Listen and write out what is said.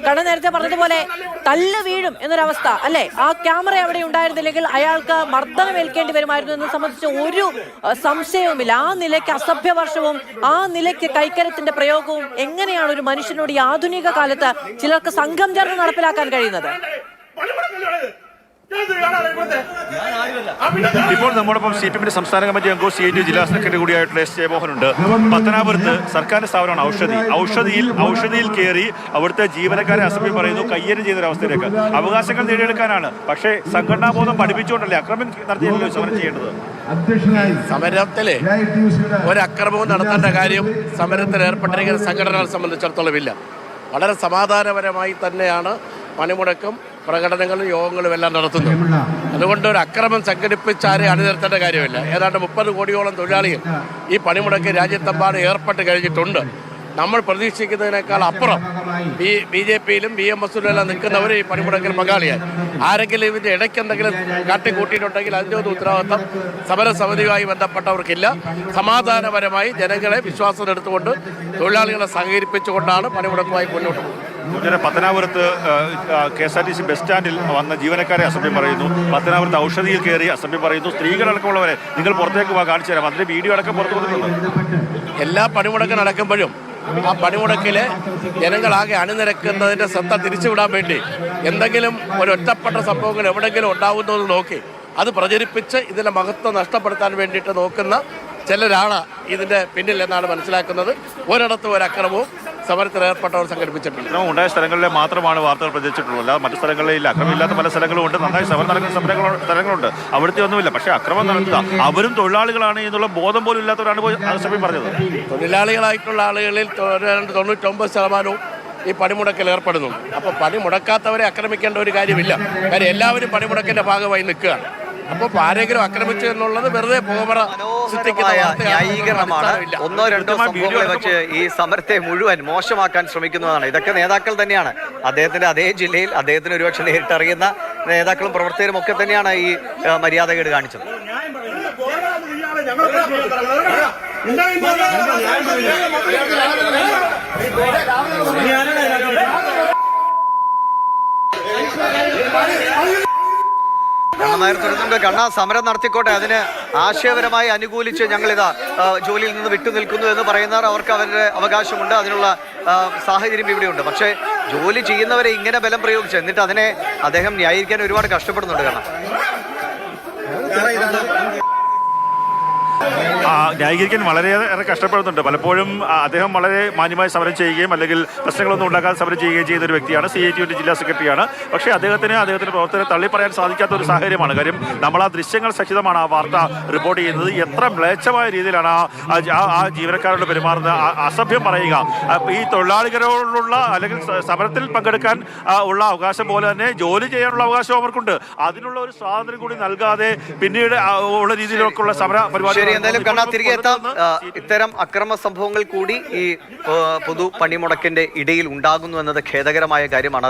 കണ്ണ നേരത്തെ പറഞ്ഞതുപോലെ തല്ല് വീഴും എന്നൊരവസ്ഥ അല്ലെ? ആ ക്യാമറ അവിടെ ഉണ്ടായിരുന്നില്ലെങ്കിൽ അയാൾക്ക് മർദ്ദനം ഏൽക്കേണ്ടി വരുമായിരുന്നു എന്നത് സംബന്ധിച്ച് ഒരു സംശയവുമില്ല. ആ നിലയ്ക്ക് അസഭ്യവർഷവും ആ നിലയ്ക്ക് കൈക്കരത്തിന്റെ പ്രയോഗവും എങ്ങനെയാണ് ഒരു മനുഷ്യനോട് ഈ ആധുനിക കാലത്ത് ചിലർക്ക് സംഘം ചേർന്ന് നടപ്പിലാക്കാൻ കഴിയുന്നത്? ഇപ്പോൾ നമ്മോടൊപ്പം CPM സംസ്ഥാന കമ്മിറ്റി അംഗവും CIT ജില്ലാ സെക്രട്ടറി കൂടിയായിട്ടുള്ള S. ജയമോഹനുണ്ട്. പത്തനാപുരത്ത് സർക്കാരിന്റെ സ്ഥാപനമാണ് ഔഷധിയിൽ കയറി അവിടുത്തെ ജീവനക്കാരെ അസഭ്യം പറയുന്നു, കയ്യേറ്റം ചെയ്യുന്നൊരവസ്ഥയിലേക്ക്. അവകാശങ്ങൾ നേടിയെടുക്കാനാണ്, പക്ഷേ സംഘടനാബോധം പഠിപ്പിച്ചുകൊണ്ടല്ലേ അക്രമം നടത്തിയല്ലോ സമരം ചെയ്യേണ്ടത്? സമരത്തിലെ ഒരക്രമവും നടത്തേണ്ട കാര്യം സമരത്തിൽ ഏർപ്പെട്ടിരിക്കുന്ന സംഘടനകളെ സംബന്ധിച്ചിടത്തോളം ഇല്ല. വളരെ സമാധാനപരമായി തന്നെയാണ് പണിമുടക്കും പ്രകടനങ്ങളും യോഗങ്ങളും എല്ലാം നടത്തുന്നത്. അതുകൊണ്ട് ഒരു അക്രമം സംഘടിപ്പിച്ചാരെ അണിനിരത്തേണ്ട കാര്യമില്ല. ഏതാണ്ട് 30 കോടിയോളം തൊഴിലാളികൾ ഈ പണിമുടക്ക് രാജ്യത്തെമ്പാടും ഏർപ്പെട്ട് കഴിഞ്ഞിട്ടുണ്ട്. നമ്മൾ പ്രതീക്ഷിക്കുന്നതിനേക്കാൾ അപ്പുറം BJPയിലും BMSലും എല്ലാം നിൽക്കുന്നവർ ഈ പണിമുടക്കിൽ പങ്കാളിയായി. ആരെങ്കിലും ഇതിൻ്റെ ഇടയ്ക്ക് എന്തെങ്കിലും കാട്ടിക്കൂട്ടിയിട്ടുണ്ടെങ്കിൽ അതിൻ്റെ ഒരു ഉത്തരവാദിത്തം സമരസമിതിയുമായി ബന്ധപ്പെട്ടവർക്കില്ല. സമാധാനപരമായി ജനങ്ങളെ വിശ്വാസത്തിലെടുത്തുകൊണ്ട് തൊഴിലാളികളെ സഹകരിപ്പിച്ചുകൊണ്ടാണ് പണിമുടക്കുമായി മുന്നോട്ട് പോകുന്നത്. പത്തനാപുരത്ത് KSRTC ബസ് സ്റ്റാൻഡിൽ വന്ന ജീവനക്കാരെ അസഭ്യം പറയുന്നു, പത്തനാപുരത്ത് ഔഷധിയിൽ കയറി അസഭ്യം പറയുന്നു, സ്ത്രീകളടക്കമുള്ളവരെ നിങ്ങൾ പുറത്തേക്ക് കാണിച്ചു തരാം, അതിന്റെ വീഡിയോ അടക്കം പുറത്തു വന്നിട്ടുണ്ട്. എല്ലാ പണിമുടക്ക് നടക്കുമ്പോഴും ആ പണിമുടക്കിലെ ജനങ്ങളാകെ അണിനിരക്കുന്നതിൻ്റെ ശ്രദ്ധ തിരിച്ചുവിടാൻ വേണ്ടി എന്തെങ്കിലും ഒരു ഒറ്റപ്പെട്ട സംഭവങ്ങൾ എവിടെയെങ്കിലും ഉണ്ടാവുന്നതെന്ന് നോക്കി അത് പ്രചരിപ്പിച്ച് ഇതിൻ്റെ മഹത്വം നഷ്ടപ്പെടുത്താൻ വേണ്ടിയിട്ട് നോക്കുന്ന ചിലരാണ് ഇതിൻ്റെ പിന്നിൽ എന്നാണ് മനസ്സിലാക്കുന്നത്. ഒരിടത്തും ഒരു അക്രമവും സമരത്തിൽ ഏർപ്പെട്ടവർ സംഘടിപ്പിച്ചിട്ടുണ്ട്. അക്രമം ഉണ്ടായ സ്ഥലങ്ങളിലെ മാത്രമാണ് വാർത്തകൾ പ്രചരിച്ചിട്ടുള്ളൂ, അല്ലാതെ മറ്റു സ്ഥലങ്ങളിലില്ല. അക്രമമില്ലാത്ത പല സ്ഥലങ്ങളും ഉണ്ട്, നന്നായി സമരം നടക്കുന്ന സ്ഥലങ്ങളുണ്ട്, അവിടുത്തെ ഒന്നുമില്ല. പക്ഷേ അക്രമം നടത്തുക അവരും തൊഴിലാളികളാണ് എന്നുള്ള ബോധം പോലും ഇല്ലാത്തവരാണ് സമയം പറഞ്ഞത്. തൊഴിലാളികളായിട്ടുള്ള ആളുകളിൽ 99% ഈ പണിമുടക്കിൽ ഏർപ്പെടുന്നുണ്ട്. അപ്പോൾ പണിമുടക്കാത്തവരെ ആക്രമിക്കേണ്ട ഒരു കാര്യമില്ല. കാര്യം എല്ലാവരും പണിമുടക്കിൻ്റെ ഭാഗമായി നിൽക്കുകയാണ്. അപ്പോൾ ആരെങ്കിലും ആക്രമിച്ചു എന്നുള്ളത് വെറുതെ പുകമറ ന്യായീകരണമാണ്. 1-2 സംഭവങ്ങളെ വെച്ച് ഈ സമരത്തെ മുഴുവൻ മോശമാക്കാൻ ശ്രമിക്കുന്നതാണ്. ഇതൊക്കെ നേതാക്കൾ തന്നെയാണ്. അദ്ദേഹത്തിന്റെ അതേ ജില്ലയിൽ അദ്ദേഹത്തിന് ഒരുപക്ഷെ നേരിട്ടറിയുന്ന നേതാക്കളും പ്രവർത്തകരും ഒക്കെ തന്നെയാണ് ഈ മര്യാദകേട് കാണിച്ചത്. കണ്ണ സമരം നടത്തിക്കോട്ടെ, അതിന് ആശയപരമായി അനുകൂലിച്ച് ഞങ്ങളിതാ ജോലിയിൽ നിന്ന് വിട്ടുനിൽക്കുന്നു എന്ന് പറയുന്നവർ അവർക്ക് അവരുടെ അവകാശമുണ്ട്, അതിനുള്ള സാഹചര്യം ഇവിടെയുണ്ട്. പക്ഷേ ജോലി ചെയ്യുന്നവരെ ഇങ്ങനെ ബലം പ്രയോഗിച്ച് എന്നിട്ട് അതിനെ അദ്ദേഹം ന്യായീകരിക്കാൻ ഒരുപാട് കഷ്ടപ്പെടുന്നുണ്ട്. കാരണം ന്യായീകരിക്കാൻ വളരെയേറെ കഷ്ടപ്പെടുന്നുണ്ട്. പലപ്പോഴും അദ്ദേഹം വളരെ മാന്യമായി സമരം ചെയ്യുകയും അല്ലെങ്കിൽ പ്രശ്നങ്ങളൊന്നും ഉണ്ടാക്കാതെ സമരം ചെയ്യുകയും ചെയ്യുന്ന ഒരു വ്യക്തിയാണ്. CIT ജില്ലാ സെക്രട്ടറിയാണ്. പക്ഷേ അദ്ദേഹത്തിന്റെ പ്രവർത്തനത്തെ തള്ളി പറയാൻ സാധിക്കാത്ത ഒരു സാഹചര്യമാണ്. കാര്യം നമ്മൾ ആ ദൃശ്യങ്ങൾ സഹിതമാണ് ആ വാർത്ത റിപ്പോർട്ട് ചെയ്യുന്നത്. എത്ര മ്ലേച്ഛമായ രീതിയിലാണ് ആ ജീവനക്കാരോട് പെരുമാറുന്നത്, അസഭ്യം പറയുക. ഈ തൊഴിലാളികളോടുള്ള അല്ലെങ്കിൽ സമരത്തിൽ പങ്കെടുക്കാൻ ഉള്ള അവകാശം പോലെ തന്നെ ജോലി ചെയ്യാനുള്ള അവകാശം അവർക്കുണ്ട്. അതിനുള്ള ഒരു സ്വാതന്ത്ര്യം കൂടി നൽകാതെ പിന്നീട് ഉള്ള രീതിയിലൊക്കെയുള്ള സമര പരിപാടി. എന്തായാലും കണ്ണാ തിരികെ എത്താം. ഇത്തരം അക്രമ സംഭവങ്ങൾ കൂടി ഈ പൊതു പണിമുടക്കിന്റെ ഇടയിൽ ഉണ്ടാകുന്നു എന്നത് ഖേദകരമായ കാര്യമാണ്.